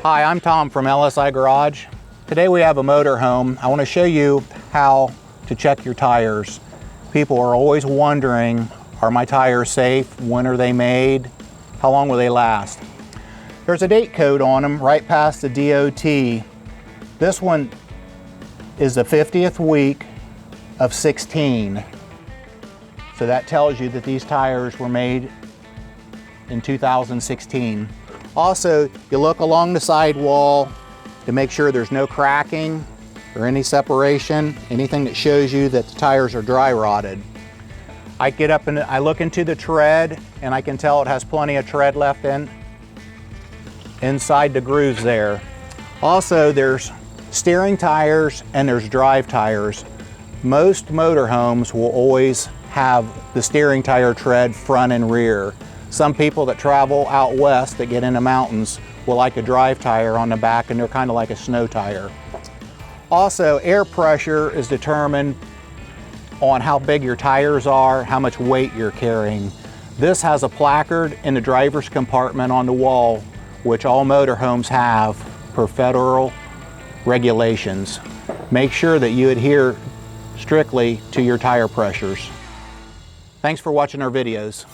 Hi, I'm Tom from LSI Garage. Today we have a motorhome. I want to show you how to check your tires. People are always wondering, are my tires safe? When are they made? How long will they last? There's a date code on them right past the DOT. This one is the 50th week of 16. So that tells you that these tires were made in 2016. Also, you look along the sidewall to make sure there's no cracking or any separation, anything that shows you that the tires are dry rotted. I get up and I look into the tread and I can tell it has plenty of tread left inside the grooves there. Also, there's steering tires and there's drive tires. Most motorhomes will always have the steering tire tread front and rear. Some people that travel out west that get into mountains will like a drive tire on the back, and they're kind of like a snow tire. Also, air pressure is determined on how big your tires are, how much weight you're carrying. This has a placard in the driver's compartment on the wall, which all motorhomes have per federal regulations. Make sure that you adhere strictly to your tire pressures. Thanks for watching our videos.